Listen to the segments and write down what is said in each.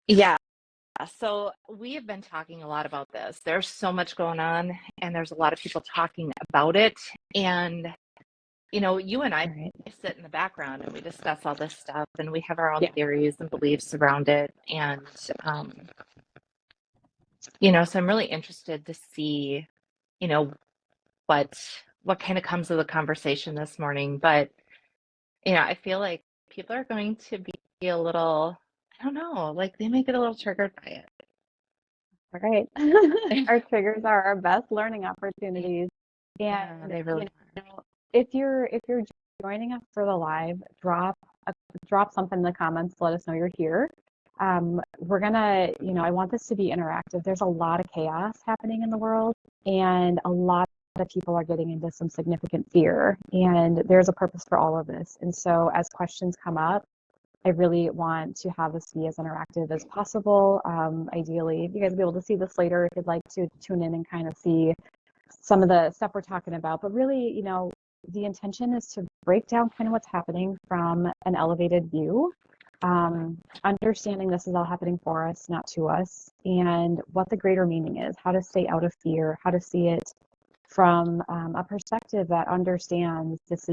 Yeah. So we have been talking a lot about this. There's so much going on, and there's a lot of people talking about it. And, you and I Right. sit in the background and we discuss all this stuff, and we have our own Yeah. theories and beliefs around it. And, um, so I'm really interested to see, you know, what what kind of comes of the conversation this morning. But, I feel like people are going to be a little, I don't know, like they may get a little triggered by All right. it. Our triggers are our best learning opportunities. Yeah, And they really know, if you're joining us for the live, drop something in the comments to let us know you're here. We're gonna, I want this to be interactive. There's a lot of chaos happening in the world, and a lot of people are getting into some significant fear, and there's a purpose for all of this. And so as questions come up, I really want to have this be as interactive as possible. Ideally, you guys will be able to see this later if you'd like to tune in and kind of see some of the stuff we're talking about. But really, the intention is to break down kind of what's happening from an elevated view, understanding this is all happening for us, not to us, and what the greater meaning is, how to stay out of fear, how to see it from a perspective that understands this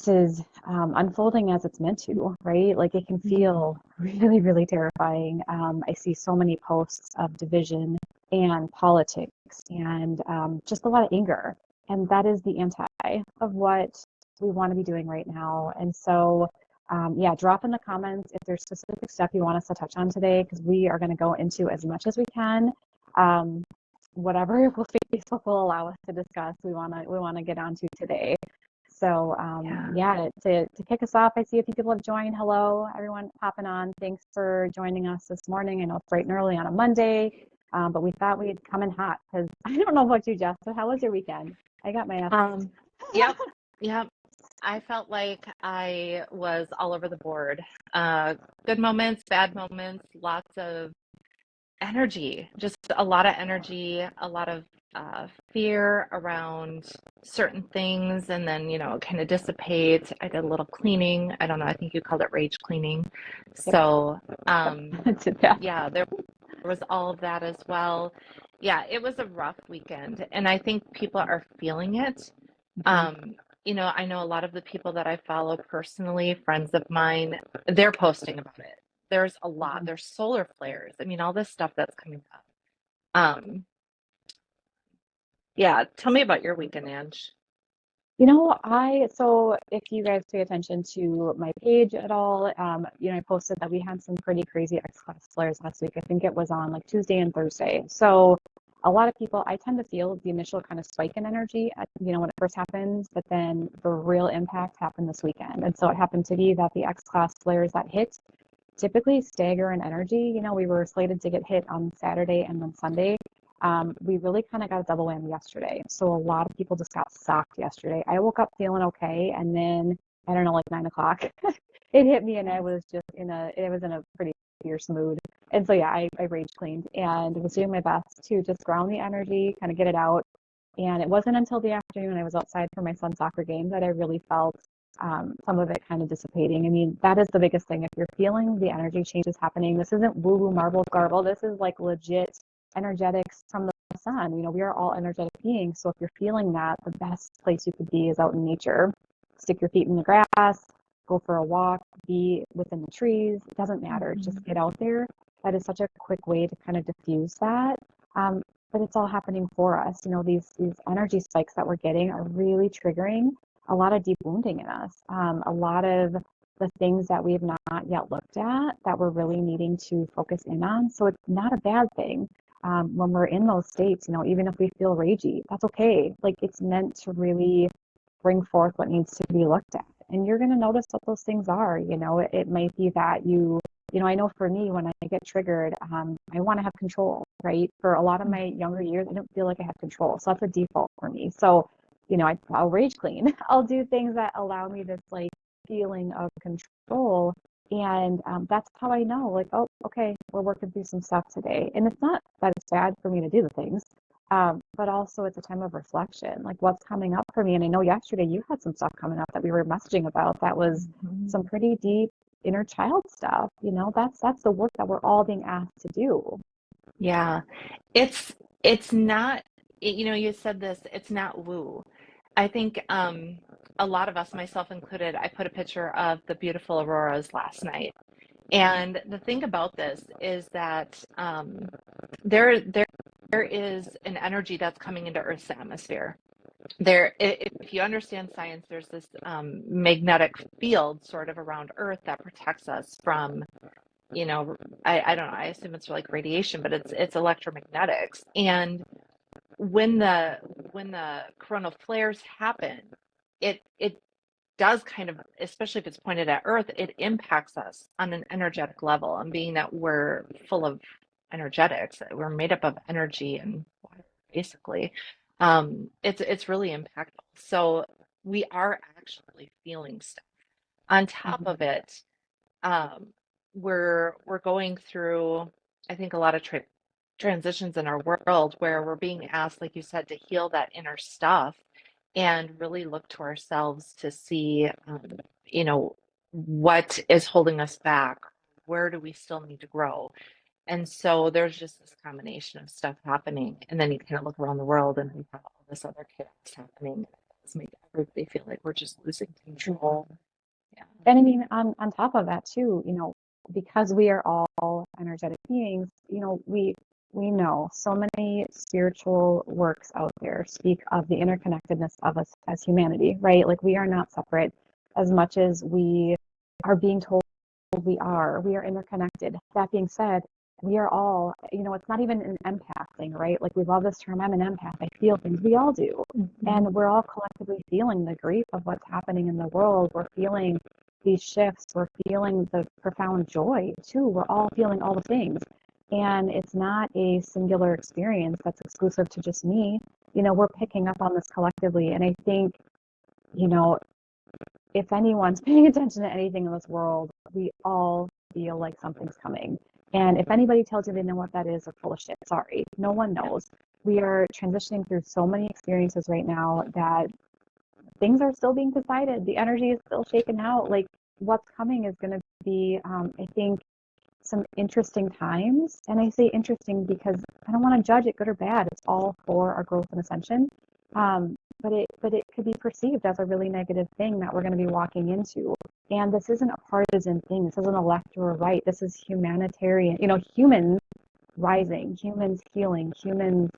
is unfolding as it's meant to, right? Like it can feel really, really terrifying. I see so many posts of division and politics and just a lot of anger. And that is the anti of what we want to be doing right now. And so, yeah, drop in the comments if there's specific stuff you want us to touch on today, because we are going to go into as much as we can. Whatever Facebook will allow us to discuss, we want to get onto today. So yeah. yeah, to kick us off, I see a few people have joined. Hello, everyone popping on. Thanks for joining us this morning. I know it's bright and early on a Monday, but we thought we'd come in hot because I don't know about you, Jess, but how was your weekend? I got my Um, yep, yep. I felt like I was all over the board. Uh, Good moments, bad moments, lots of energy, just a lot of energy, a lot of fear around certain things, and then, it kind of dissipate. I did a little cleaning. I don't know, I think you called it rage cleaning. Yep. So, Yeah. yeah, there was all of that as well. Yeah, it was a rough weekend, and I think people are feeling it. Mhm. Um, I know a lot of the people that I follow personally, friends of mine, they're posting about it. There's a lot. Mhm. There's solar flares. I mean, all this stuff that's coming up. Um, yeah, tell me about your weekend, Ange. So if you guys pay attention to my page at all, I posted that we had some pretty crazy X-class flares last week. I think it was on like Tuesday and Thursday. So a lot of people, I tend to feel the initial kind of spike in energy, when it first happens, but then the real impact happened this weekend. And so it happened to be that the X-class flares that hit typically stagger in energy. We were slated to get hit on Saturday and then Sunday. We really kind of got a double whammy yesterday. So a lot of people just got socked yesterday. I woke up feeling okay, and then I don't know, like 9 o'clock, it hit me, and I was in a pretty fierce mood. And so yeah, I rage cleaned and was doing my best to just ground the energy, kind of get it out. And it wasn't until the afternoon I was outside for my son's soccer game that I really felt some of it kind of dissipating. I mean, that is the biggest thing. If you're feeling the energy changes happening, this isn't woo-woo marble garble. This is like legit energetics from the sun. We are all energetic beings. So if you're feeling that, the best place you could be is out in nature. Stick your feet in the grass, go for a walk, be within the trees. It doesn't matter. Just Mhm. get out there. That is such a quick way to kind of diffuse that. But it's all happening for us. These energy spikes that we're getting are really triggering a lot of deep wounding in us. A lot of the things that we have not yet looked at that we're really needing to focus in on. So it's not a bad thing when we're in those states, even if we feel ragey, that's okay. Like it's meant to really bring forth what needs to be looked at. And you're going to notice what those things are. It might be that I know for me, when I get triggered, I want to have control, right? For a lot of my younger years, I don't feel like I have control. So that's a default for me. So, I'll rage clean. I'll do things that allow me this like feeling of control. And that's how I know, like, oh, okay, we're working through some stuff today. And it's not that it's bad for me to do the things, but also it's a time of reflection, like what's coming up for me. And I know yesterday you had some stuff coming up that we were messaging about that was Mhm. some pretty deep inner child stuff. That's the work that we're all being asked to do. Yeah. It's it's not you said this, it's not woo. I think a lot of us, myself included, I put a picture of the beautiful auroras last night. And the thing about this is that there is an energy that's coming into Earth's atmosphere. If you understand science, there's this magnetic field sort of around Earth that protects us from, you know, I don't know, I assume it's like radiation, but it's electromagnetics. And when the coronal flares happen, it does kind of, especially if it's pointed at Earth, it impacts us on an energetic level. And being that we're full of energetics, we're made up of energy and water, basically. It's really impactful. So we are actually feeling stuff. On top Mhm. of it, um, we're going through, I think, a lot of transitions in our world where we're being asked, like you said, to heal that inner stuff and really look to ourselves to see, you know, what is holding us back. Where do we still need to grow? And so there's just this combination of stuff happening, and then you kind of look around the world and we have all this other chaos happening. It does make everybody feel like we're just losing control. Yeah. And I mean, on top of that too, because we are all energetic beings, we know so many spiritual works out there speak of the interconnectedness of us as humanity, right? Like we are not separate as much as we are being told we are. We are interconnected. That being said, we are all, it's not even an empath thing, right? Like we love this term, I'm an empath. I feel things. We all do. Mhm. And we're all collectively feeling the grief of what's happening in the world. We're feeling these shifts. We're feeling the profound joy too. We're all feeling all the things. And it's not a singular experience that's exclusive to just me. We're picking up on this collectively. And I think, you know, if anyone's paying attention to anything in this world, we all feel like something's coming. And if anybody tells you they know what that is, they're full of shit. Sorry. No one Yeah. knows. We are transitioning through so many experiences right now that things are still being decided. The energy is still shaken out. Like what's coming is going to be, I think, some interesting times. And I say interesting because I don't want to judge it good or bad. It's all for our growth and ascension. But it could be perceived as a really negative thing that we're going to be walking into. And this isn't a partisan thing. This isn't a left or a right. This is humanitarian. Humans rising, humans healing, humans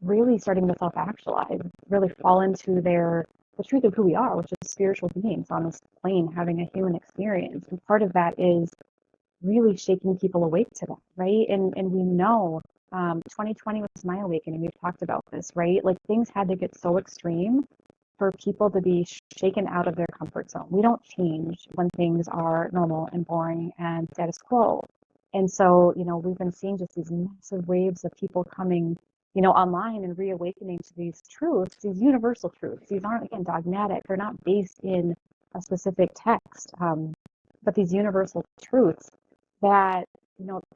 really starting to self-actualize, really fall into the truth of who we are, which is spiritual beings on this plane having a human experience. And part of that is really shaking people awake to that, right? And we know 2020 was my awakening. We've talked about this, right? Like things had to get so extreme for people to be shaken out of their comfort zone. We don't change when things are normal and boring and status quo. And so, we've been seeing just these massive waves of people coming, online and reawakening to these truths, these universal truths. These aren't, again, dogmatic. They're not based in a specific text, but these universal truths that,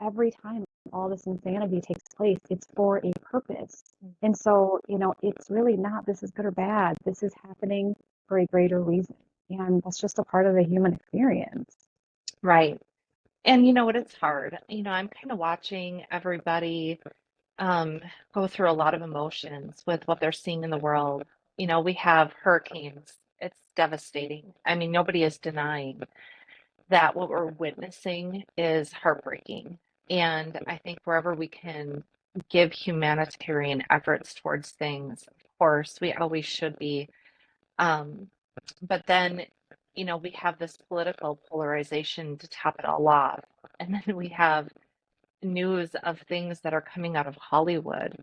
every time all this insanity takes place, it's for a purpose. And so, it's really not this is good or bad. This is happening for a greater reason. And that's just a part of the human experience. Right. And you know what? It's hard. I'm kind of watching everybody um, go through a lot of emotions with what they're seeing in the world. We have hurricanes. It's devastating. I mean, nobody is denying that what we're witnessing is heartbreaking. And I think wherever we can give humanitarian efforts towards things, of course, we always should be. Um, but then, we have this political polarization to top it all off. And then we have news of things that are coming out of Hollywood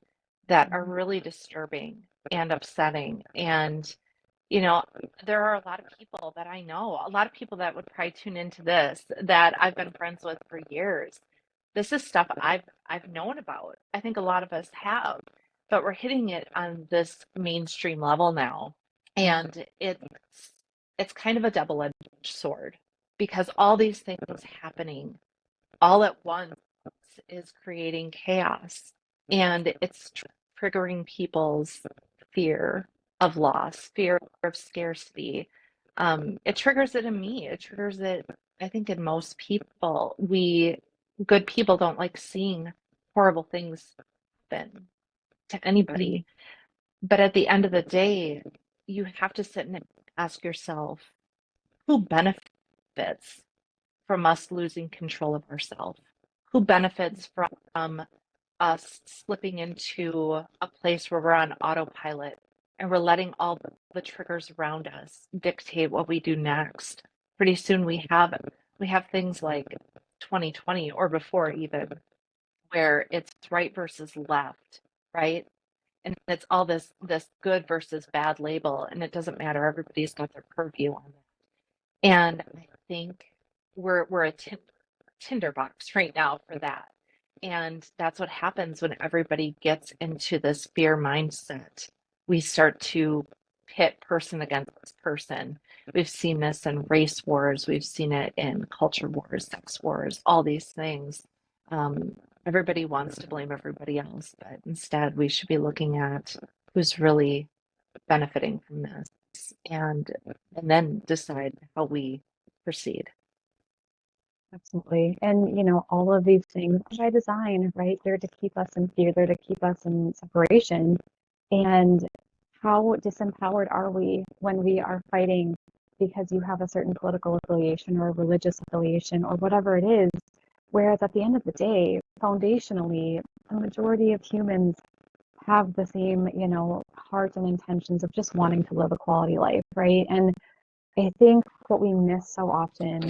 that are really disturbing and upsetting. And, you know, there are a lot of people that I know, a lot of people that would probably tune into this that I've been friends with for years. This is stuff I've known about. I think a lot of us have, but we're hitting it on this mainstream level now. And it's kind of a double-edged sword because all these things happening all at once is creating chaos and it's triggering people's fear of loss, fear of scarcity. It triggers it in me. It triggers it I think in most people, good people don't like seeing horrible things happen to Mhm. anybody. But at the end of the day, you have to sit and ask yourself, who benefits from us losing control of ourselves? Who benefits from us slipping into a place where we're on autopilot and we're letting all the triggers around us dictate what we do next? Pretty soon we have things like 2020 or before even where it's right versus left, right? And it's all this good versus bad label, and it doesn't matter. Everybody's got their purview on it. And I think we're a tinderbox right now for that. And that's what happens when everybody gets into this fear mindset. We start to pit person against person. We've seen this in race wars, we've seen it in culture wars, sex wars, all these things. Um, Everybody wants to blame everybody else, but instead we should be looking at who's really benefiting from this and and then decide how we proceed. Absolutely. And, all of these things are by design, right? They're to keep us in fear, they're to keep us in separation. And how disempowered are we when we are fighting because you have a certain political affiliation or religious affiliation or whatever it is? Whereas at the end of the day, foundationally, the majority of humans have the same, heart and intentions of just wanting to live a quality life, right? And I think what we miss so often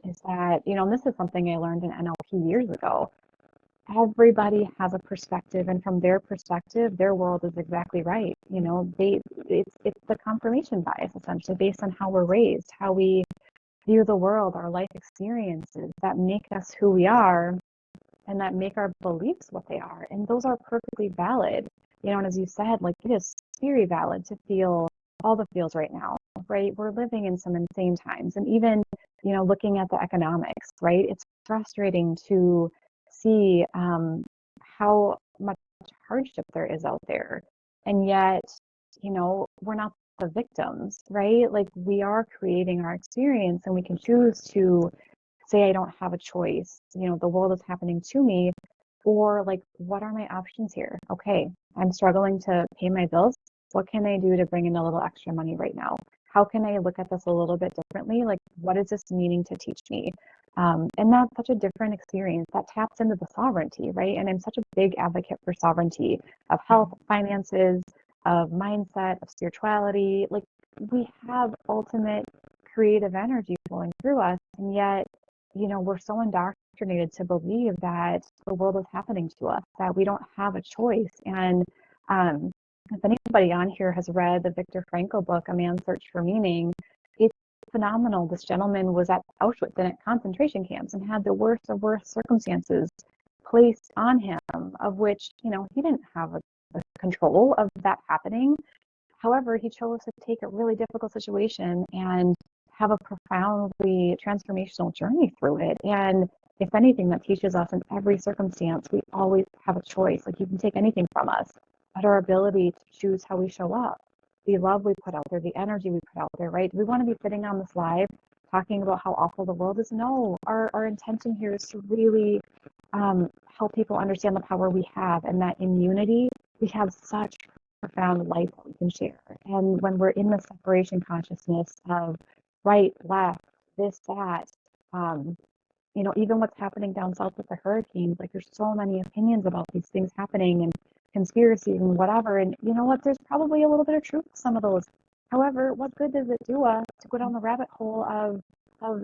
is that, and this is something I learned in NLP years ago. Everybody has a perspective, and from their perspective, their world is exactly right. It's the confirmation bias essentially based on how we're raised, how we view the world, our life experiences that make us who we are, and that make our beliefs what they are. And those are perfectly valid. And as you said, like it is very valid to feel all the feels right now, right? We're living in some insane times. And even, looking at the economics, right? It's frustrating to see how much hardship there is out there. And yet, we're not the victims, right? Like we are creating our experience and we can choose to say I don't have a choice, the world is happening to me, or like, what are my options here? Okay, I'm struggling to pay my bills. What can I do to bring in a little extra money right now? How can I look at this a little bit differently? Like, what is this meaning to teach me? And that's such a different experience that taps into the sovereignty, right? And I'm such a big advocate for sovereignty of health, finances, of mindset, of spirituality. Like, we have ultimate creative energy flowing through us, and yet we're so indoctrinated to believe that the world is happening to us, that we don't have a choice. And um, if anybody on here has read the Viktor Frankl book, A Man's Search for Meaning, it's phenomenal. This gentleman was at Auschwitz and at concentration camps and had the worst of worst circumstances placed on him, of which, he didn't have a control of that happening. However, he chose to take a really difficult situation and have a profoundly transformational journey through it. And if anything, that teaches us in every circumstance, we always have a choice. Like you can take anything from us, but our ability to choose how we show up, the love we put out there, the energy we put out there, right? Do we want to be sitting on this live talking about how awful the world is? No, our intention here is to really help people understand the power we have and that in unity, we have such profound light that we can share. And when we're in the separation consciousness of right, left, this, that, um, even what's happening down south with the hurricanes, like there's so many opinions about these things happening and conspiracies and whatever. And you know what? There's probably a little bit of truth to some of those. However, what good does it do us to go down the rabbit hole of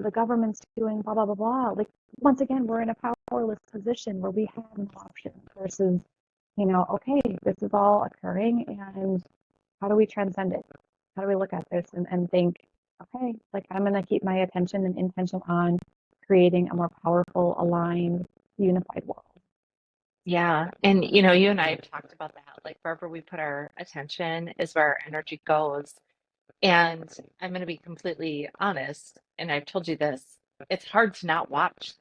the government's doing blah blah blah blah? Like once again, we're in a powerless position where we have no option versus, okay, this is all occurring and how do we transcend it? How do we look at this and think, okay, like I'm going to keep my attention and intention on creating a more powerful, aligned, unified world. Yeah. And you and I have talked about that. Like wherever we put our attention is where our energy goes. And I'm going to be completely honest, and I've told you this, it's hard to not watch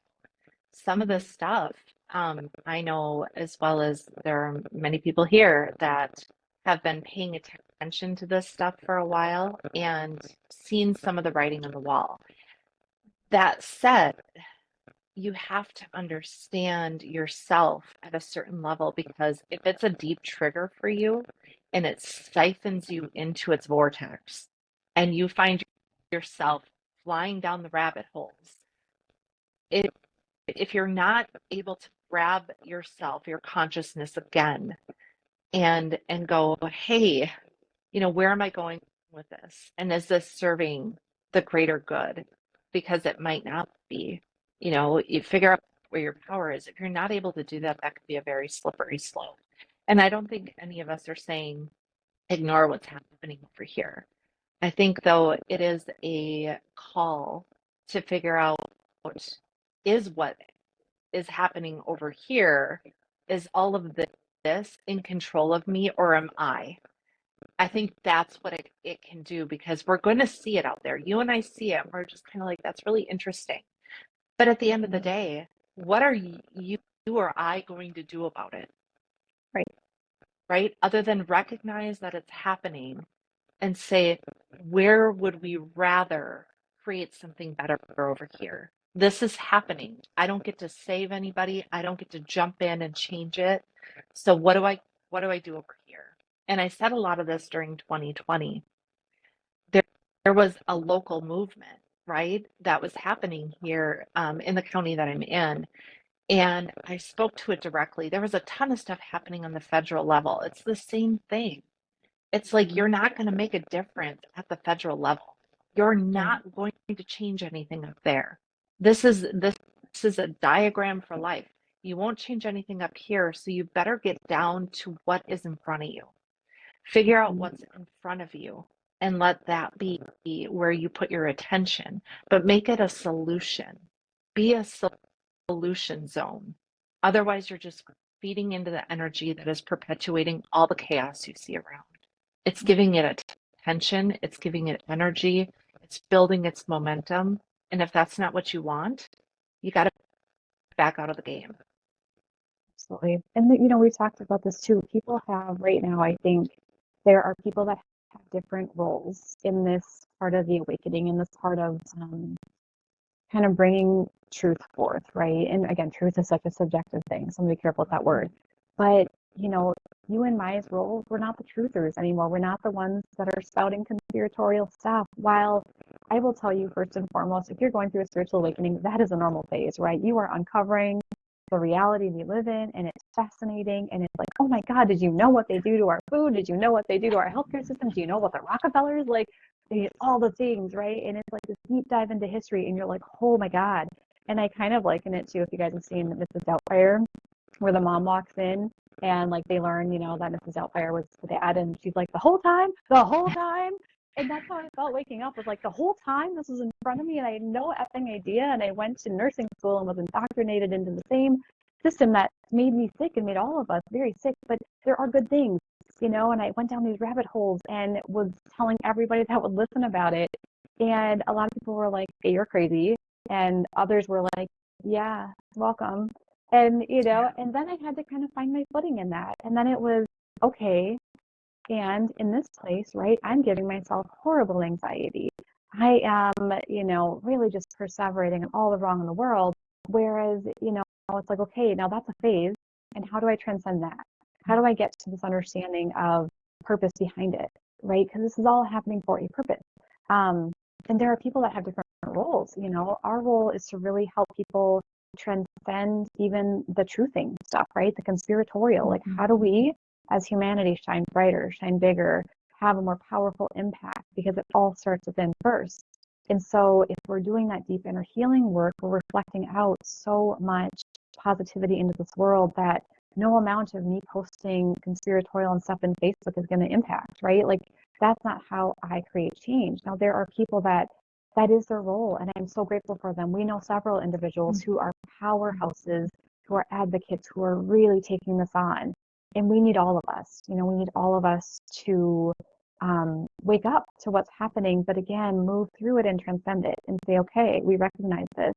some of Mm-hmm. this stuff. I know as well as there are many people here that have been paying attention to this stuff for a while and seen some of the writing on the wall. That said, you have to understand yourself at a certain level, because if it's a deep trigger for you and it siphons you into its vortex and you find yourself flying down the rabbit holes, if, if you're not able to grab yourself, your consciousness again, and go, hey, where am I going with this? And is this serving the greater good? Because it might not be. You figure out where your power is. If you're not able to do that, that could be a very slippery slope. And I don't think any of us are saying ignore what's happening over here. I think, though, it is a call to figure out, is what is happening over here, is all of this in control of me, or am I? I think that's what it can do, because we're going to see it out there. You and I see it. And we're just kind of like, that's really interesting. But at the end of the day, what are you or I going to do about it? Right. Right? Other than recognize that it's happening and say, where would we rather create something better over here? This is happening. I don't get to save anybody. I don't get to jump in and change it. So what do I do over here? And I said a lot of this during 2020. There was a local movement, right, that was happening here in the county that I'm in. And I spoke to it directly. There was a ton of stuff happening on the federal level. It's the same thing. It's like, you're not going to make a difference at the federal level. You're not going to change anything up there. This is a diagram for life. You won't change anything up here, so you better get down to what is in front of you. Figure out what's in front of you and let that be where you put your attention, but make it a solution. Be a solution zone. Otherwise, you're just feeding into the energy that is perpetuating all the chaos you see around. It's giving it attention, it's giving it energy, it's building its momentum. And if that's not what you want, you got to back out of the game. Absolutely. And we've talked about this too. People have right now, I think there are people that have different roles in this part of the awakening, in this part of kind of bringing truth forth, right? And again, truth is such a subjective thing, so I'm gonna be careful with that word. But you and Maya's role, we're not the truthers anymore. We're not the ones that are spouting conspiratorial stuff. While I will tell you, first and foremost, if you're going through a spiritual awakening, that is a normal phase, right? You are uncovering the reality we live in, and it's fascinating. And it's like, oh my God, did you know what they do to our food? Did you know what they do to our healthcare system? Do you know what the Rockefellers like? All the things, right? And it's like this deep dive into history, and you're like, oh my God. And I kind of liken it to, if you guys have seen Mrs. Doubtfire, where the mom walks in and like they learn, that Mrs. Doubtfire was the dad, and she's like, the whole time. And that's how I felt waking up, was like, the whole time this was in front of me and I had no effing idea. And I went to nursing school and was indoctrinated into the same system that made me sick and made all of us very sick. But there are good things, and I went down these rabbit holes and was telling everybody that would listen about it. And a lot of people were like, hey, you're crazy. And others were like, yeah, welcome. And, and then I had to kind of find my footing in that. And then it was, okay, and in this place, right, I'm giving myself horrible anxiety. I am, really just perseverating in all the wrong in the world. Whereas, it's like, okay, now that's a phase. And how do I transcend that? How do I get to this understanding of purpose behind it, right? Because this is all happening for a purpose. And there are people that have different roles. Our role is to really help people transcend even the truthing stuff, right? The conspiratorial. Like, how do we as humanity shine brighter, shine bigger, have a more powerful impact? Because it all starts within first. And so if we're doing that deep inner healing work, we're reflecting out so much positivity into this world that no amount of me posting conspiratorial and stuff in Facebook is going to impact, right? Like, that's not how I create change. Now, there are people that is their role, and I'm so grateful for them. We know several individuals who are powerhouses, who are advocates, who are really taking this on. And we need all of us, we need all of us to wake up to what's happening, but again, move through it and transcend it and say, okay, we recognize this.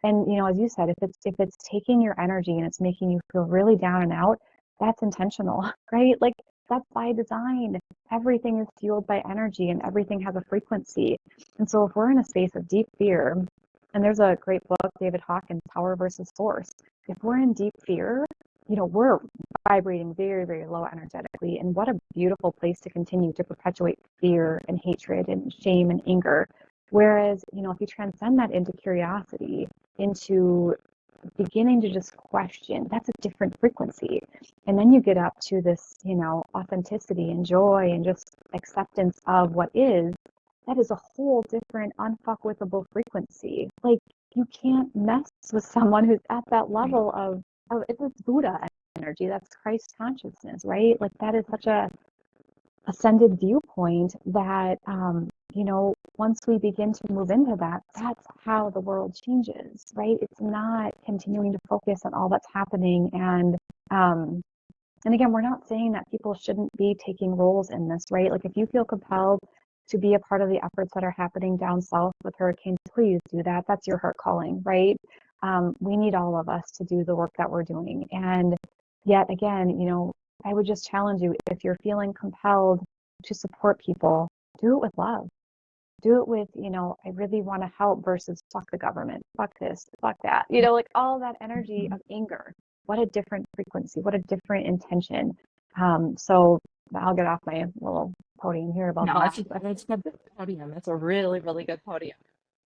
And, as you said, if it's taking your energy and it's making you feel really down and out, that's intentional, right? Like, that's by design. Everything is fueled by energy and everything has a frequency. And so if we're in a space of deep fear And there's a great book, David Hawkins, Power versus Force. If we're in deep fear, we're vibrating very, very low energetically. And what a beautiful place to continue to perpetuate fear and hatred and shame and anger. Whereas, if you transcend that into curiosity, into beginning to just question, that's a different frequency. And then you get up to this, authenticity and joy and just acceptance of what is. That is a whole different unfuckwithable frequency. Like, you can't mess with someone who's at that level of it's Buddha energy. That's Christ consciousness, right? Like, that is such a ascended viewpoint that, once we begin to move into that, that's how the world changes, right? It's not continuing to focus on all that's happening. And again, we're not saying that people shouldn't be taking roles in this, right? Like, if you feel compelled to be a part of the efforts that are happening down south with hurricanes, please do that. That's your heart calling, right? We need all of us to do the work that we're doing. And yet again, I would just challenge you, if you're feeling compelled to support people, do it with love. Do it with, I really want to help versus fuck the government, fuck this, fuck that. Like, all that energy of anger. What a different frequency, what a different intention. So I'll get off my little podium here about No, that. it's a good podium. It's a really, really good podium.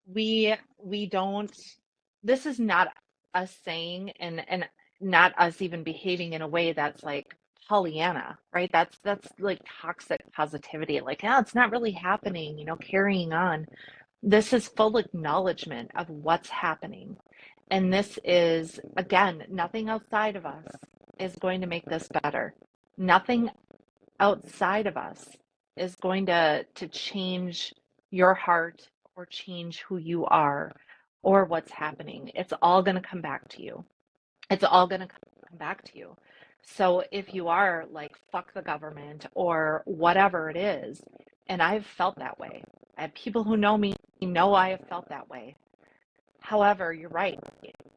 We don't, this is not us saying and not us even behaving in a way that's like Pollyanna, right? That's like toxic positivity. Like, oh, it's not really happening, carrying on. This is full acknowledgement of what's happening. And this is, again, nothing outside of us is going to make this better. Nothing outside of us is going to change your heart or change who you are or what's happening. It's all going to come back to you. It's all going to come back to you. So if you are like, fuck the government or whatever it is, and I've felt that way. I have people who know me know I have felt that way. However, you're right.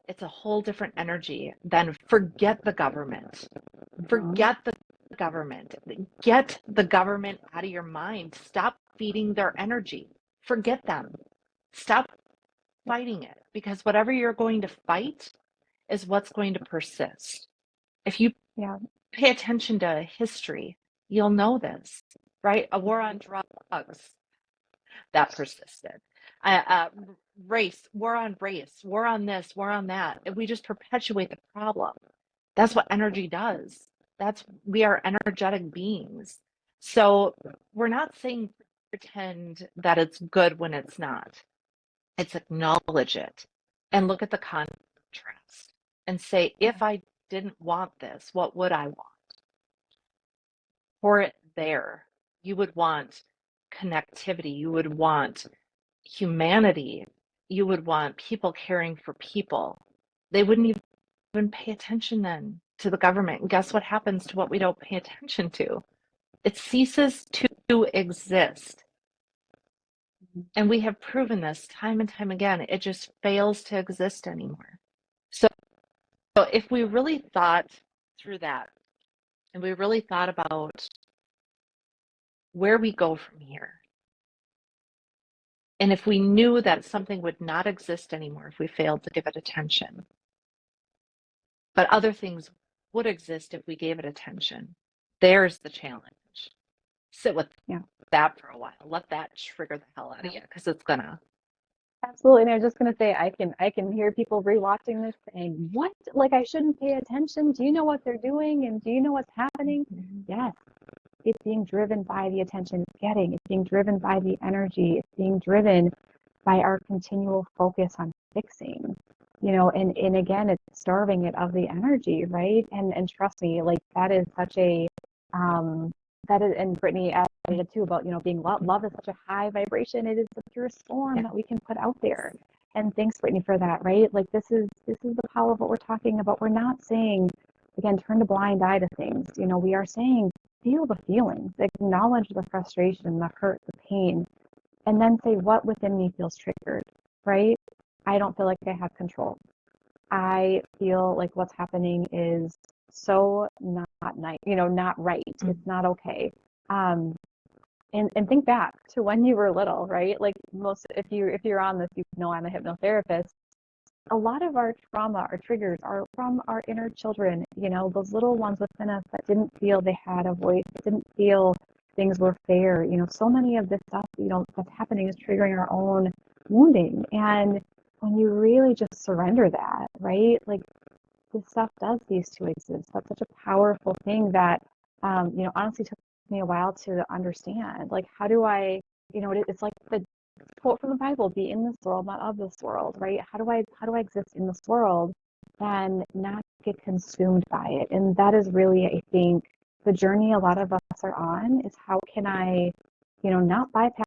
It's a whole different energy than forget the government. Forget the government. Get the government out of your mind. Stop feeding their energy. Forget them. Stop fighting it, because whatever you're going to fight is what's going to persist. If you pay attention to history, you'll know this, right? A war on drugs, that persisted. War on race, war on this, war on that. And we just perpetuate the problem. That's what energy does. We are energetic beings. So we're not saying pretend that it's good when it's not. It's acknowledge it and look at the contrast and say, if I didn't want this, what would I want? For it there, you would want connectivity, you would want humanity, you would want people caring for people. They wouldn't even pay attention then to the government. And guess what happens to what we don't pay attention to? It ceases to exist. And we have proven this time and time again. It just fails to exist anymore. So if we really thought through that and we really thought about where we go from here, and if we knew that something would not exist anymore if we failed to give it attention, but other things would exist if we gave it attention, there's the challenge. Sit with that for a while. Let that trigger the hell out of you, because it's gonna. Absolutely. And I was just gonna say, I can hear people rewatching this saying, what? Like, I shouldn't pay attention? Do you know what they're doing? And do you know what's happening? Yes. It's being driven by the attention it's getting. It's being driven by the energy. It's being driven by our continual focus on fixing, and again, it's starving it of the energy, right? And trust me, like, that is such a, that is, and Brittany added it too about, being love is such a high vibration. It is the purest form that we can put out there. And thanks, Brittany, for that, right? Like, this is the power of what we're talking about. We're not saying, again, turn a blind eye to things. We are saying, feel the feelings, acknowledge the frustration, the hurt, the pain, and then say, what within me feels triggered, right? I don't feel like I have control. I feel like what's happening is so not nice, not right. It's not okay. and think back to when you were little, right? Like most, if you're on this, you know I'm a hypnotherapist. A lot of our trauma, our triggers are from our inner children, those little ones within us that didn't feel they had a voice, didn't feel things were fair. So many of this stuff, that's happening is triggering our own wounding. And when you really just surrender that, right? Like this stuff does cease to exist. That's such a powerful thing that, honestly took me a while to understand. Like, how do I, it's like the quote from the Bible, be in this world, not of this world, right? How do I exist in this world and not get consumed by it? And that is really, I think, the journey a lot of us are on is how can I, not bypass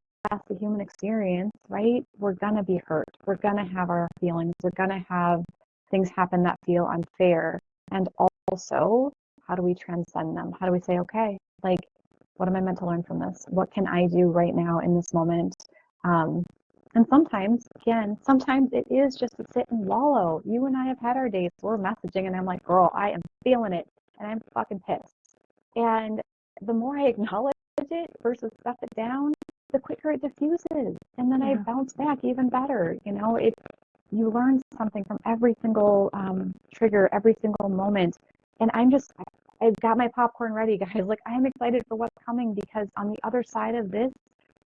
the human experience, right? We're gonna be hurt. We're gonna have our feelings. We're gonna have things happen that feel unfair. And also, how do we transcend them? How do we say, okay, like, what am I meant to learn from this? What can I do right now in this moment? Um, and sometimes it is just to sit and wallow. You and I have had our days. We're messaging, and I'm like, girl, I am feeling it, and I'm fucking pissed. And the more I acknowledge it versus stuff it down, the quicker it diffuses. And then I Yeah. bounce back even better. You learn something from every single trigger, every single moment. And I've got my popcorn ready, guys. Like, I'm excited for what's coming because on the other side of this,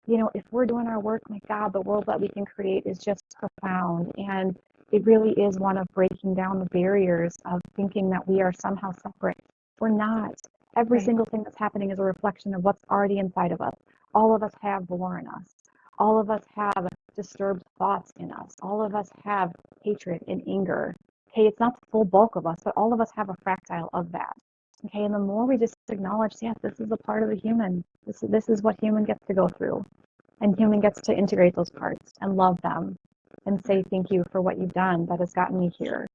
if we're doing our work, my God, the world that we can create is just profound. And it really is one of breaking down the barriers of thinking that we are somehow separate. We're not. Every Right. single thing that's happening is a reflection of what's already inside of us. All of us have war in us. All of us have disturbed thoughts in us. All of us have hatred and anger. Okay, it's not the full bulk of us, but all of us have a fractile of that. Okay, and the more we just acknowledge, yes, this is a part of the human. This is what human gets to go through. And human gets to integrate those parts and love them and say thank you for what you've done that has gotten me here.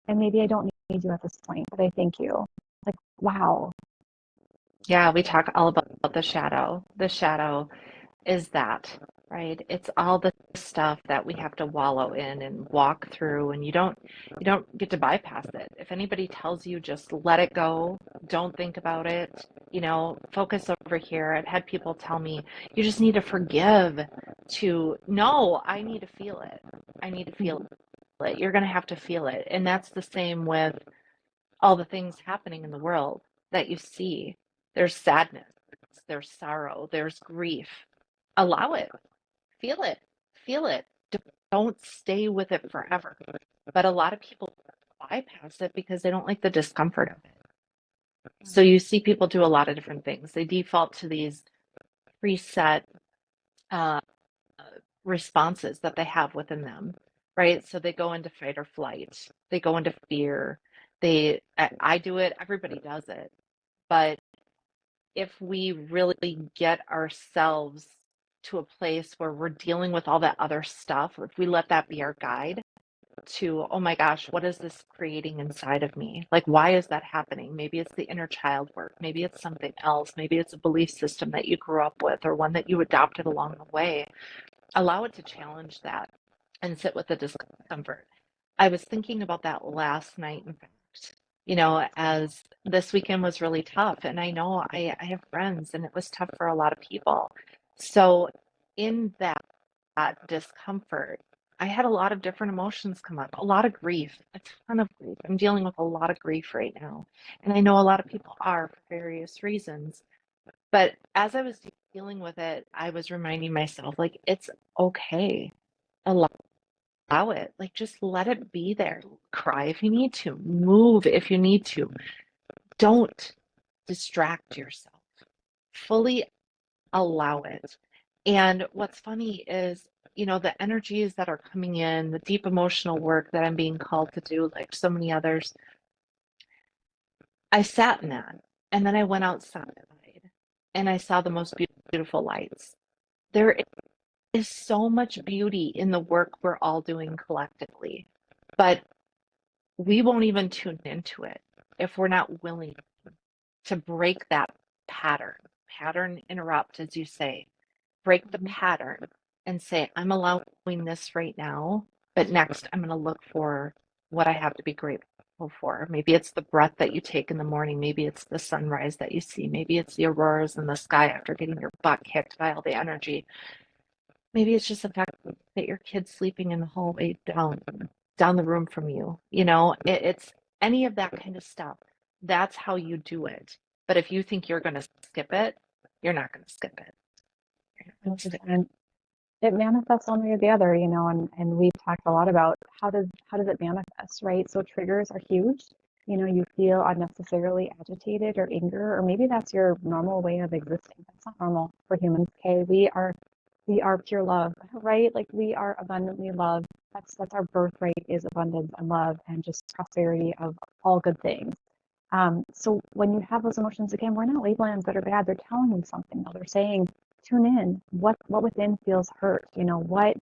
And maybe I don't need you at this point, but I thank you. Like, wow. Yeah, we talk all about the shadow. The shadow is that, right? It's all the stuff that we have to wallow in and walk through, and you don't get to bypass it. If anybody tells you just let it go, don't think about it, focus over here. I've had people tell me you just need to forgive to no, I need to feel it. I need to feel it. You're going to have to feel it. And that's the same with all the things happening in the world that you see. There's sadness, there's sorrow, there's grief. Allow it, feel it, feel it. Don't stay with it forever. But a lot of people bypass it because they don't like the discomfort of it. So you see people do a lot of different things. They default to these preset uh, responses that they have within them, right? So they go into fight or flight, they go into fear. I do it, everybody does it. But if we really get ourselves to a place where we're dealing with all that other stuff, if we let that be our guide to, oh my gosh, what is this creating inside of me? Like, why is that happening? Maybe it's the inner child work. Maybe it's something else. Maybe it's a belief system that you grew up with or one that you adopted along the way. Allow it to challenge that and sit with the discomfort. I was thinking about that last night, in fact, as this weekend was really tough. And I know I have friends, and it was tough for a lot of people. So, in that discomfort, I had a lot of different emotions come up, a lot of grief, a ton of grief. I'm dealing with a lot of grief right now. And I know a lot of people are for various reasons. But as I was dealing with it, I was reminding myself, like, it's okay. Allow it. Like, just let it be there. Cry if you need to, move if you need to. Don't distract yourself. Fully allow it. And what's funny is, the energies that are coming in, the deep emotional work that I'm being called to do, like so many others, I sat in that. And then I went outside and I saw the most beautiful lights. There is so much beauty in the work we're all doing collectively, but we won't even tune into it if we're not willing to break that pattern interrupt, as you say, break the pattern and say, I'm allowing this right now, but next I'm going to look for what I have to be grateful grateful for. Maybe it's the breath that you take in the morning. Maybe it's the sunrise that you see. Maybe it's the auroras in the sky after getting your butt kicked by all the energy. Maybe it's just the fact that your kid's sleeping in the hallway down the room from you. It's any of that kind of stuff. That's how you do it. But if you think you're going to skip it, you're not going to skip it. You're not going to skip it. 100%. It manifests one way or the other, and we've talked a lot about how does it manifest, right? So triggers are huge. You feel unnecessarily agitated or anger, or maybe that's your normal way of existing. That's not normal for humans, okay? We are pure love, right? Like we are abundantly loved. That's our birthright is abundance and love and just prosperity of all good things. So when you have those emotions, again, we're not labeling them good or bad. They're telling you something. Though. They're saying, tune in. What within feels hurt? What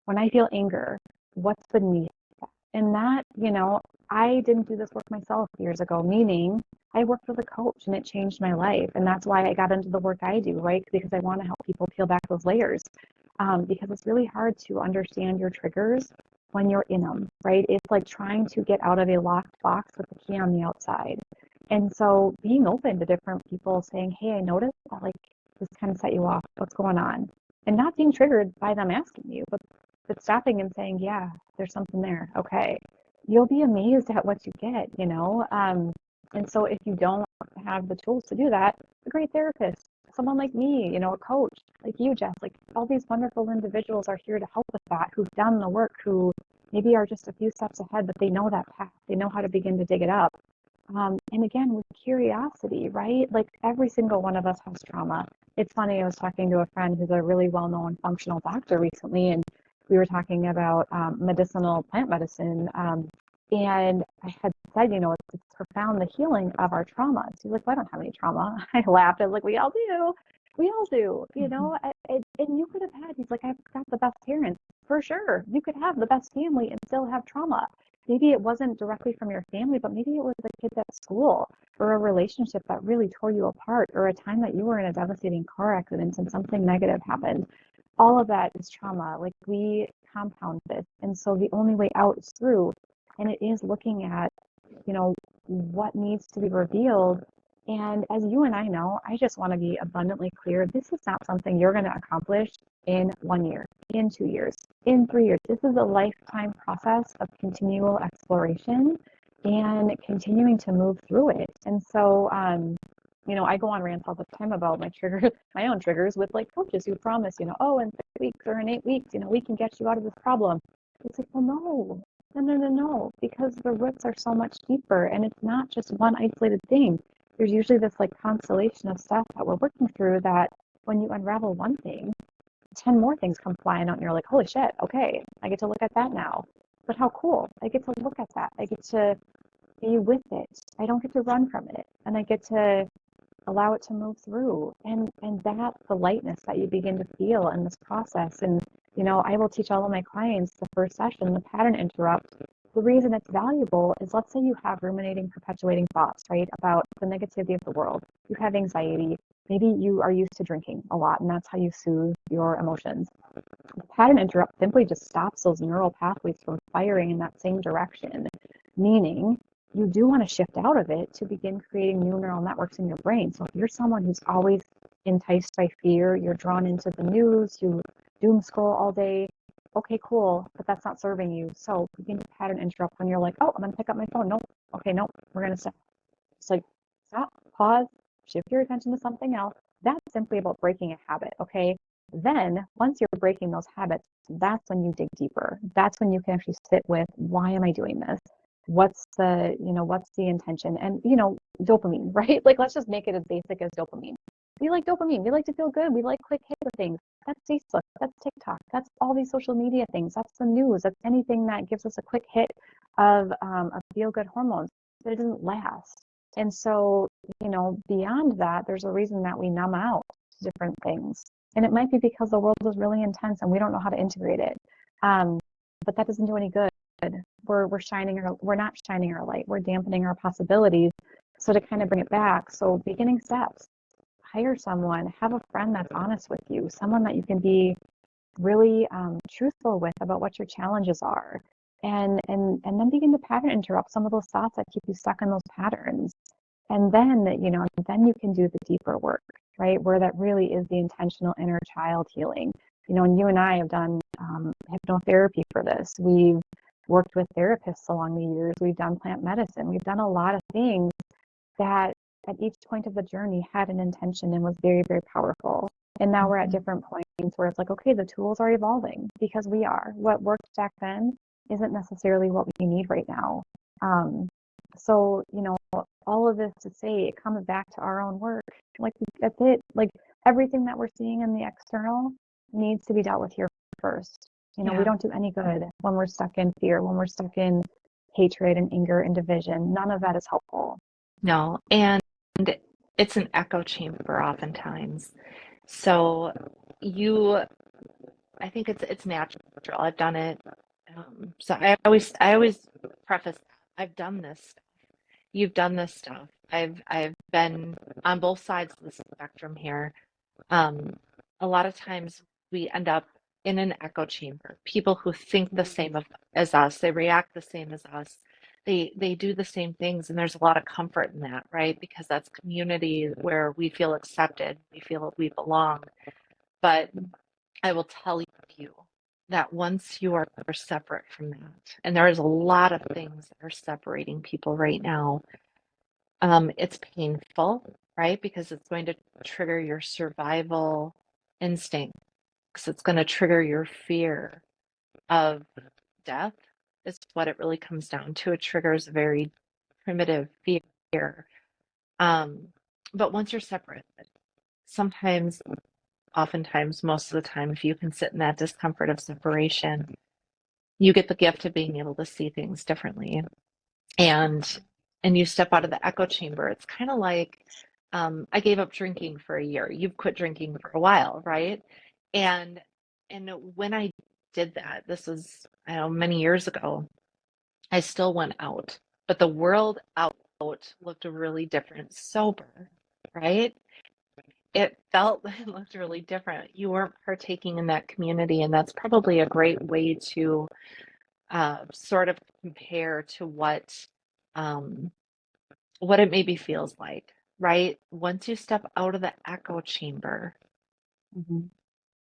when I feel anger, what's beneath that? And that, I didn't do this work myself years ago, meaning I worked with a coach and it changed my life. And that's why I got into the work I do, right? Because I want to help people peel back those layers. Because it's really hard to understand your triggers when you're in them, right? It's like trying to get out of a locked box with the key on the outside. And so being open to different people saying, hey, I noticed that like this kind of set you off. What's going on? And not being triggered by them asking you, but stopping and saying, yeah, there's something there. Okay. You'll be amazed at what you get. And so if you don't have the tools to do that, a great therapist, someone like me, a coach like you, Jess, like all these wonderful individuals are here to help with that, who've done the work, who maybe are just a few steps ahead, but they know that path. They know how to begin to dig it up. And again, with curiosity, right? Like every single one of us has trauma. It's funny, I was talking to a friend who's a really well-known functional doctor recently, and we were talking about medicinal plant medicine. And I had said, it's profound, the healing of our traumas. He's like, well, I don't have any trauma. I laughed. I was like, we all do. We all do, and you could have he's like, I've got the best parents. For sure. You could have the best family and still have trauma. Maybe it wasn't directly from your family, but maybe it was the kids at school or a relationship that really tore you apart or a time that you were in a devastating car accident and something negative happened. All of that is trauma. Like we compound this. And so the only way out is through. And it is looking at, what needs to be revealed. And as you and I know, I just want to be abundantly clear. This is not something you're going to accomplish in 1 year, in 2 years, in 3 years. This is a lifetime process of continual exploration and continuing to move through it. And so, I go on rants all the time about my triggers, my own triggers with like coaches who promise, oh, in 3 weeks or in 8 weeks, we can get you out of this problem. It's like, well, no, because the roots are so much deeper and it's not just one isolated thing. There's usually this like constellation of stuff that we're working through that when you unravel one thing, 10 more things come flying out and you're like, holy shit, okay, I get to look at that now. But how cool. I get to look at that. I get to be with it. I don't get to run from it. And I get to allow it to move through. And that's the lightness that you begin to feel in this process. And, I will teach all of my clients the first session, the pattern interrupt. The reason it's valuable is let's say you have ruminating, perpetuating thoughts, right, about the negativity of the world. You have anxiety. Maybe you are used to drinking a lot and that's how you soothe your emotions. The pattern interrupt simply just stops those neural pathways from firing in that same direction, meaning you do want to shift out of it to begin creating new neural networks in your brain. So if you're someone who's always enticed by fear, you're drawn into the news, you doom scroll all day, okay, cool, but that's not serving you. So begin to pattern interrupt when you're like, oh, I'm going to pick up my phone. Nope. Okay, nope, we're going to stop. It's like, stop, pause, shift your attention to something else. That's simply about breaking a habit, okay? Then once you're breaking those habits, that's when you dig deeper. That's when you can actually sit with, why am I doing this? What's the intention? And, dopamine, right? Like, let's just make it as basic as dopamine. We like dopamine. We like to feel good. We like quick hits of things. That's Facebook. That's TikTok. That's all these social media things. That's the news. That's anything that gives us a quick hit of feel-good hormones, but it doesn't last. And so, beyond that, there's a reason that we numb out to different things. And it might be because the world is really intense and we don't know how to integrate it. But that doesn't do any good. We're not shining our light. We're dampening our possibilities. So to kind of bring it back, so beginning steps, hire someone, have a friend that's honest with you, someone that you can be really truthful with about what your challenges are. and then begin to pattern interrupt some of those thoughts that keep you stuck in those patterns. And then, then you can do the deeper work, right? Where that really is the intentional inner child healing. And you and I have done hypnotherapy for this. We've worked with therapists along the years. We've done plant medicine. We've done a lot of things that at each point of the journey had an intention and was very, very powerful. And now we're at different points where it's like, okay, the tools are evolving because we are. What worked back then isn't necessarily what we need right now. So, all of this to say, it comes back to our own work. Like, that's it. Like, everything that we're seeing in the external needs to be dealt with here first. We don't do any good when we're stuck in fear, when we're stuck in hatred and anger and division. None of that is helpful. No, and it's an echo chamber oftentimes. So I think it's natural. I've done it. So I always preface, I've done this. You've done this stuff. I've been on both sides of the spectrum here. Um, a lot of times we end up in an echo chamber. People who think the same as us, they react the same as us. They do the same things, and there's a lot of comfort in that, right? Because that's community where we feel accepted, we feel we belong. But I will tell you that once you are separate from that, and there is a lot of things that are separating people right now, it's painful, right? Because it's going to trigger your survival instinct. Because it's going to trigger your fear of death, is what it really comes down to. It triggers a very primitive fear. Um, but once you're separate, sometimes, oftentimes, most of the time, if you can sit in that discomfort of separation, you get the gift of being able to see things differently. And you step out of the echo chamber. It's kind of like I gave up drinking for a year. You've quit drinking for a while, right? And when I did that, this was, I don't know, many years ago, I still went out, but the world out looked really different, sober, right? It felt it looked really different. You weren't partaking in that community, and that's probably a great way to sort of compare to um, what it maybe feels like, right? Once you step out of the echo chamber,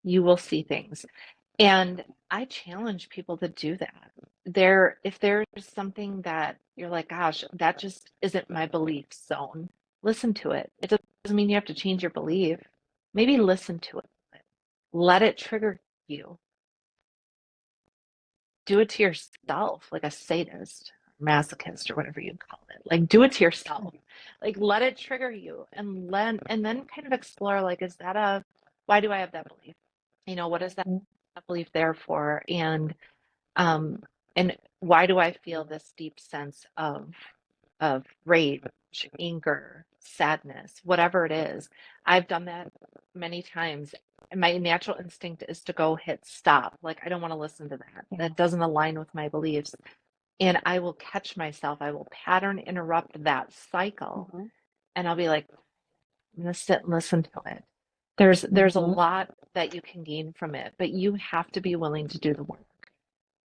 you will see things. And I challenge people to do that. If there's something that you're like, gosh, that just isn't my belief zone, listen to it. It doesn't mean you have to change your belief. Maybe listen to it. Let it trigger you. Do it to yourself, like a sadist, masochist, or whatever you call it. Like, do it to yourself. Like, let it trigger you, and then kind of explore, like, why do I have that belief? What is that belief there for? Um, and why do I feel this deep sense of rage, anger, sadness, whatever it is? I've done that many times. And my natural instinct is to go hit stop. Like, I don't want to listen to that. Yeah. That doesn't align with my beliefs. And I will catch myself. I will pattern interrupt that cycle. And I'll be like, I'm going to sit and listen to it. There's a lot that you can gain from it, but you have to be willing to do the work.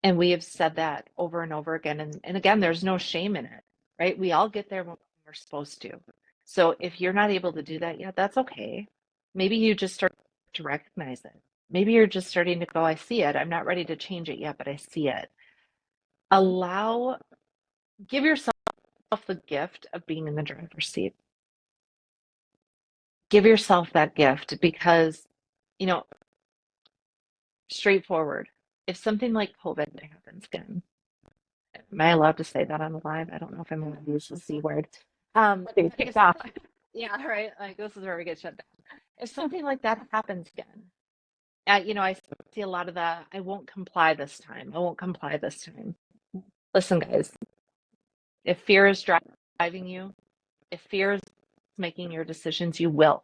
And we have said that over and over again. And again, there's no shame in it, right? We all get there when we're supposed to. So if you're not able to do that yet, that's okay. Maybe you just start to recognize it. Maybe you're just starting to go, I see it. I'm not ready to change it yet, but I see it. Give yourself the gift of being in the driver's seat. Give yourself that gift because, you know, straightforward. If something like COVID happens again, am I allowed to say that on the live? I don't know if I'm allowed to use the C word. Kicked off. Yeah, right. Like, this is where we get shut down. If something like that happens again, I see a lot of the, I won't comply this time. I won't comply this time. Listen, guys, if fear is driving you, if fear is making your decisions, you will.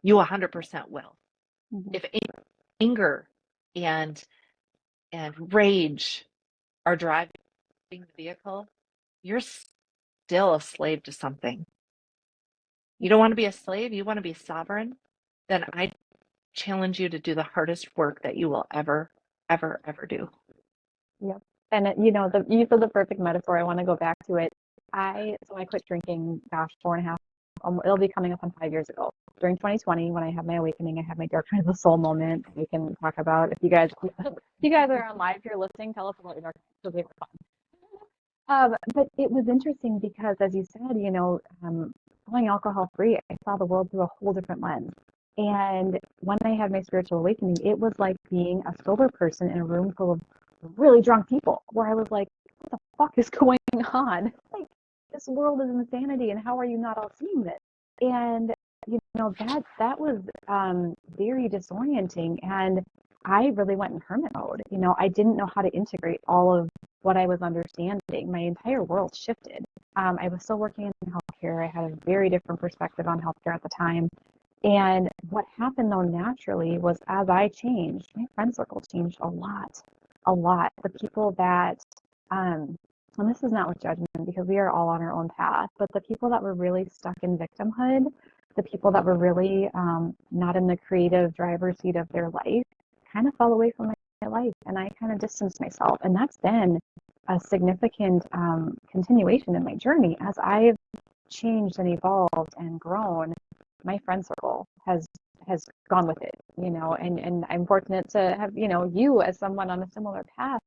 You 100% will. If anger and rage are driving the vehicle, you're still a slave to something. You don't want to be a slave, you want to be sovereign, then I challenge you to do the hardest work that you will ever, ever, ever do. Yep. And the use of the perfect metaphor, I want to go back to it. I quit drinking, gosh, 4.5, it'll be coming up on 5 years ago. During 2020, when I had my awakening, I had my dark night of the soul moment. We can talk about if you guys are on live here listening, tell us about your dark night because they were fun. But it was interesting because, as you said, going alcohol free, I saw the world through a whole different lens. And when I had my spiritual awakening, it was like being a sober person in a room full of really drunk people, where I was like, what the fuck is going on? Like, this world is insanity, and how are you not all seeing this? And that was very disorienting, and I really went in hermit mode. I didn't know how to integrate all of what I was understanding. My entire world shifted. I was still working in healthcare. I had a very different perspective on healthcare at the time. And what happened though naturally was, as I changed, my friend circle changed a lot, a lot. The people that, and this is not with judgment because we are all on our own path, but the people that were really stuck in victimhood, the people that were really not in the creative driver's seat of their life, kind of fell away from my life, and I kind of distanced myself. And that's been a significant continuation in my journey as I've changed and evolved and grown. My friend circle has gone with it, and I'm fortunate to have, you as someone on a similar path,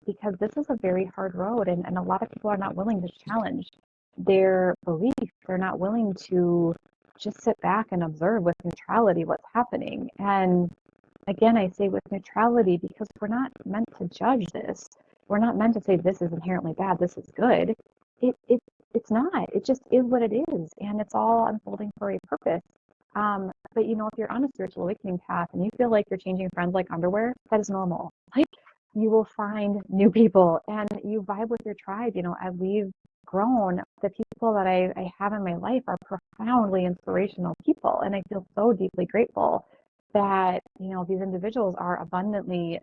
because this is a very hard road, and a lot of people are not willing to challenge their belief. They're not willing to just sit back and observe with neutrality what's happening. And again, I say with neutrality because we're not meant to judge this. We're not meant to say this is inherently bad, this is good. It's not. It just is what it is, and it's all unfolding for a purpose. But if you're on a spiritual awakening path and you feel like you're changing friends like underwear, that is normal. Like, you will find new people and you vibe with your tribe. As we've grown, the people that I have in my life are profoundly inspirational people, and I feel so deeply grateful that these individuals are abundantly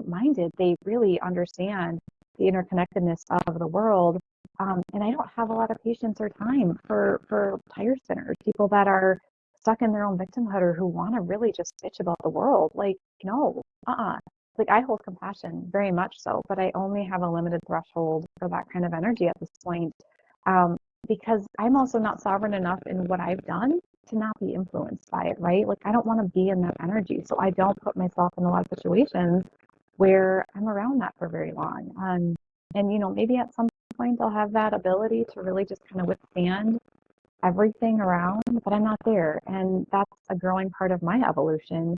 minded. They really understand the interconnectedness of the world. And I don't have a lot of patience or time for tire spinners, people that are stuck in their own victimhood or who want to really just bitch about the world. Like, no, Like, I hold compassion very much so, but I only have a limited threshold for that kind of energy at this point, because I'm also not sovereign enough in what I've done to not be influenced by it, right? Like, I don't want to be in that energy, so I don't put myself in a lot of situations where I'm around that for very long. And maybe at some point I'll have that ability to really just kind of withstand everything around, but I'm not there. And that's a growing part of my evolution.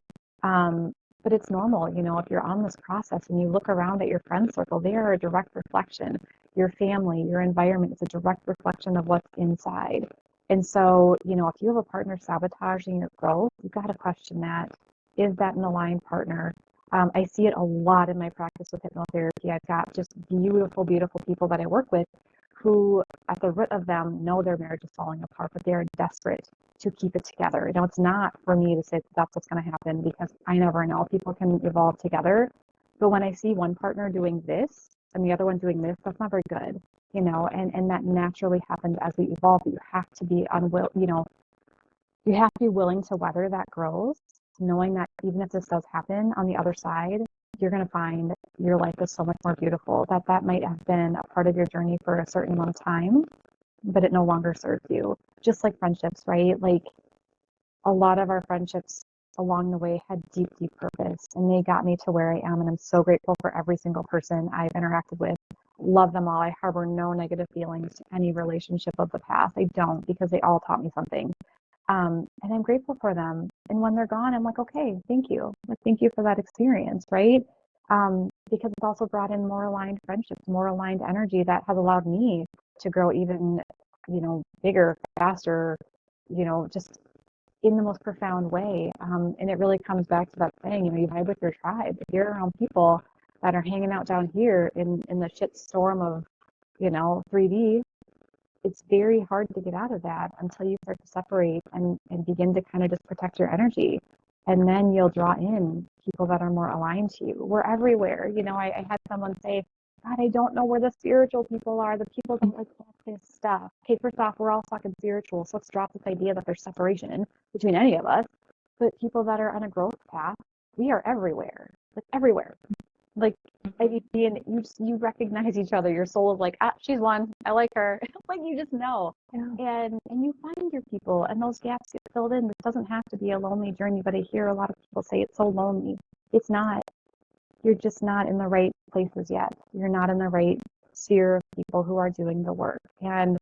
But it's normal, if you're on this process and you look around at your friend circle, they are a direct reflection. Your family, your environment is a direct reflection of what's inside. And so, if you have a partner sabotaging your growth, you've got to question that. Is that an aligned partner? I see it a lot in my practice with hypnotherapy. I've got just beautiful, beautiful people that I work with who, at the root of them, know their marriage is falling apart, but they are desperate to keep it together. It's not for me to say that's what's going to happen because I never know. People can evolve together. But when I see one partner doing this and the other one doing this, that's not very good, and that naturally happens as we evolve. But you have to be you have to be willing to weather that growth, knowing that even if this does happen on the other side, you're going to find your life is so much more beautiful, that might have been a part of your journey for a certain amount of time, but it no longer serves you. Just like friendships, right? Like, a lot of our friendships along the way had deep, deep purpose, and they got me to where I am. And I'm so grateful for every single person I've interacted with. Love them all. I harbor no negative feelings to any relationship of the past. I don't, because they all taught me something. And I'm grateful for them. And when they're gone, I'm like, okay, thank you. Like, thank you for that experience, right? Because it's also brought in more aligned friendships, more aligned energy that has allowed me to grow even, bigger, faster, just in the most profound way. And it really comes back to that saying, you vibe with your tribe. If you're around people that are hanging out down here in the shit storm of, 3D, it's very hard to get out of that until you start to separate and begin to kind of just protect your energy. And then you'll draw in people that are more aligned to you. We're everywhere. I had someone say, God, I don't know where the spiritual people are. The people that like this stuff. Okay, first off, we're all fucking spiritual. So let's drop this idea that there's separation between any of us. But people that are on a growth path, we are everywhere. Like, everywhere. Like, Mhm. and you recognize each other. Your soul is like, ah, she's one. I like her. Like you just know. Yeah. And you find your people, and those gaps get filled in. It doesn't have to be a lonely journey, but I hear a lot of people say it's so lonely. It's not. You're just not in the right places yet. You're not in the right sphere of people who are doing the work. And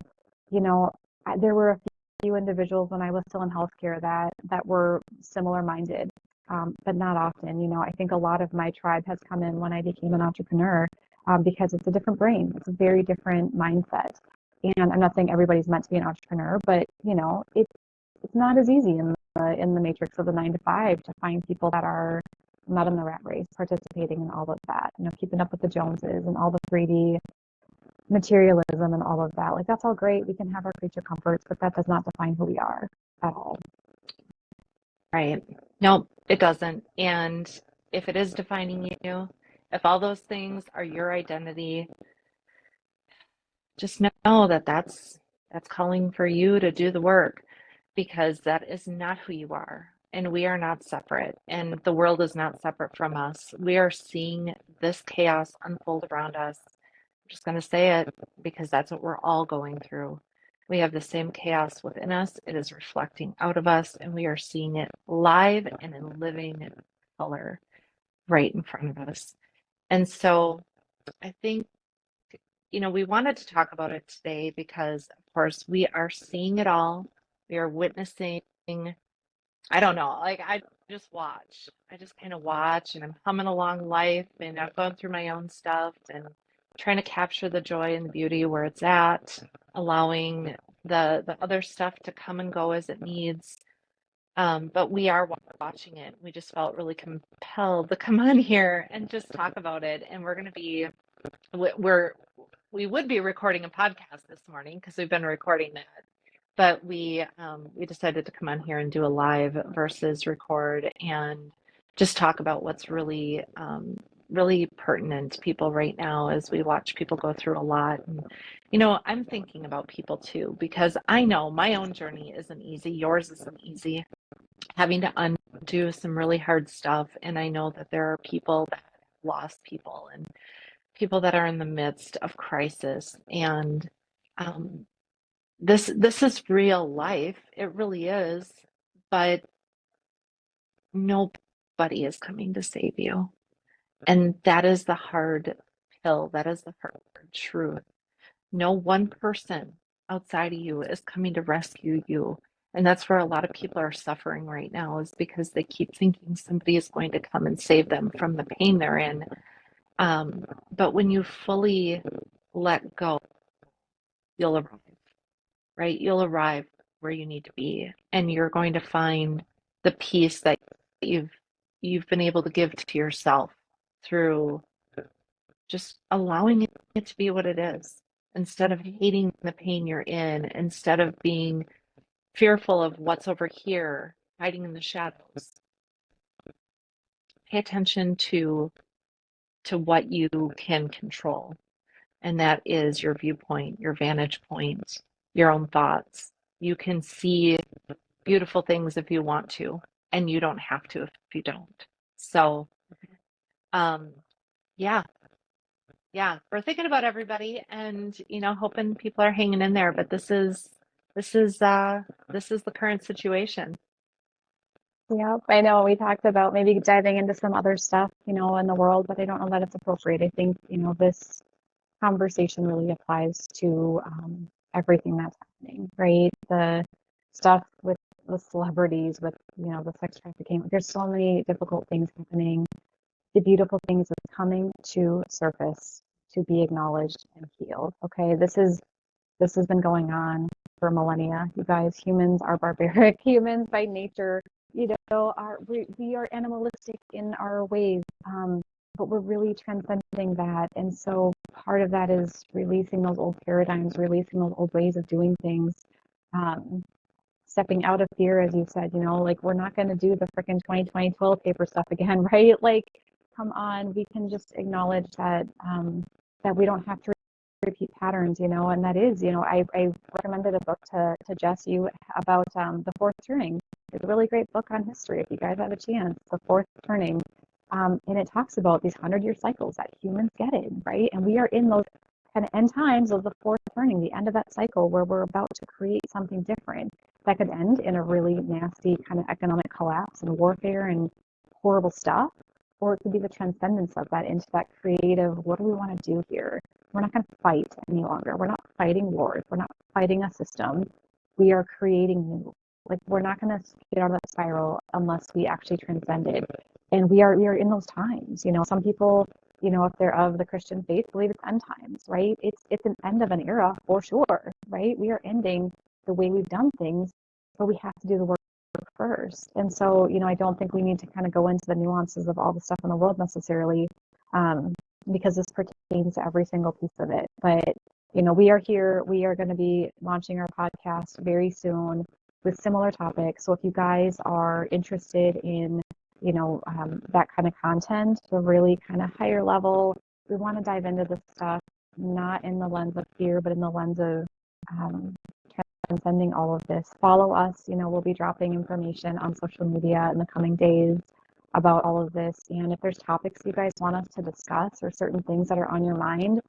you know, there were a few individuals when I was still in healthcare that were similar minded, but not often. You know, I think a lot of my tribe has come in when I became an entrepreneur, because it's a different brain. It's a very different mindset. And I'm not saying everybody's meant to be an entrepreneur, but you know, it's not as easy in the matrix of the 9 to 5 to find people that are not in the rat race, participating in all of that. You know, keeping up with the Joneses and all the 3D materialism and all of that. Like that's all great. We can have our creature comforts, but that does not define who we are at all. Right. No, it doesn't. And if it is defining you, if all those things are your identity, just know that that's calling for you to do the work because that is not who you are. And we are not separate. And the world is not separate from us. We are seeing this chaos unfold around us. I'm just going to say it because that's what we're all going through. We have the same chaos within us. It is reflecting out of us, and we are seeing it live and in living color right in front of us. And so I think, we wanted to talk about it today because, of course, we are seeing it all. We are witnessing, I don't know, like I just watch. I just kind of watch and I'm humming along life and I've gone through my own stuff and trying to capture the joy and the beauty where it's at, allowing the other stuff to come and go as it needs. But we are watching it. We just felt really compelled to come on here and just talk about it. And we're going to be, we're, we would be recording a podcast this morning because we've been recording that, but we decided to come on here and do a live versus record and just talk about what's really really pertinent to people right now as we watch people go through a lot. And I'm thinking about people too because I know my own journey isn't easy, yours isn't easy, having to undo some really hard stuff. And I know that there are people that have lost people and people that are in the midst of crisis. And um, this is real life. It really is. But nobody is coming to save you. And that is the hard pill. That is the hard truth. No one person outside of you is coming to rescue you. And that's where a lot of people are suffering right now, is because they keep thinking somebody is going to come and save them from the pain they're in. But when you fully let go, you'll arrive, right? You'll arrive where you need to be, and you're going to find the peace that you've you've been able to give to yourself through just allowing it to be what it is, instead of hating the pain you're in, instead of being fearful of what's over here, hiding in the shadows. Pay attention to what you can control, and that is your viewpoint, your vantage point, your own thoughts. You can see beautiful things if you want to, and you don't have to if you don't. So, um, yeah, yeah, we're thinking about everybody, and hoping people are hanging in there. But this is the current situation. Yep, I know we talked about maybe diving into some other stuff, in the world, but I don't know that it's appropriate. I think, this conversation really applies to everything that's happening, right? The stuff with the celebrities, with, the sex trafficking. There's so many difficult things happening. The beautiful things that's coming to surface to be acknowledged and healed. Okay, this has been going on for millennia. You guys, humans are barbaric. Humans by nature, we are animalistic in our ways, but we're really transcending that. And so part of that is releasing those old paradigms, releasing those old ways of doing things, um, stepping out of fear, as you said. Like we're not going to do the freaking 2020 toilet paper stuff again, right? Like, come on, we can just acknowledge that we don't have to repeat patterns, and that is, I recommended a book to Jess, you, about The Fourth Turning. It's a really great book on history if you guys have a chance. The Fourth Turning. And it talks about these 100-year cycles that humans get in, right? And we are in those kind of end times of the fourth turning, the end of that cycle where we're about to create something different that could end in a really nasty kind of economic collapse and warfare and horrible stuff. Or it could be the transcendence of that into that creative, what do we want to do here? We're not going to fight any longer. We're not fighting wars. We're not fighting a system. We are creating new. Like, we're not going to get out of that spiral unless we actually transcend it. And we are in those times. Some people, if they're of the Christian faith, believe it's end times, right? It's an end of an era for sure, right? We are ending the way we've done things, but we have to do the work first. And so, I don't think we need to kind of go into the nuances of all the stuff in the world necessarily, because this pertains to every single piece of it. But, we are here. We are going to be launching our podcast very soon with similar topics. So if you guys are interested in, that kind of content, the really kind of higher level, we want to dive into this stuff, not in the lens of fear, but in the lens of transcending all of this. Follow us. We'll be dropping information on social media in the coming days about all of this. And if there's topics you guys want us to discuss or certain things that are on your mind,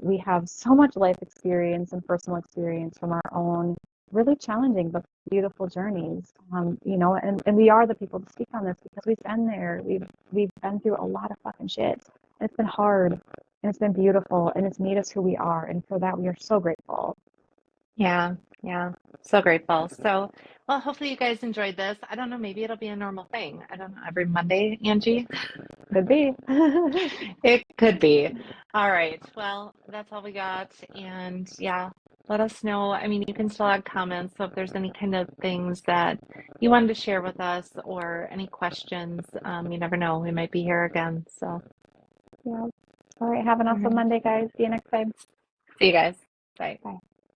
we have so much life experience and personal experience from our own really challenging but beautiful journeys, and we are the people to speak on this because we've been there. We've been through a lot of fucking shit, and it's been hard, and it's been beautiful, and it's made us who we are, and for that we are so grateful. Yeah, yeah. So grateful. So, well, hopefully you guys enjoyed this. I don't know, maybe it'll be a normal thing. I don't know, every Monday, Angie. Could be. It could be. All right. Well, that's all we got. And yeah, let us know. I mean, you can still add comments. So if there's any kind of things that you wanted to share with us or any questions, you never know. We might be here again. So, Yeah. All right, have an all awesome right. Monday, guys. See you next time. See you guys. Bye. Bye.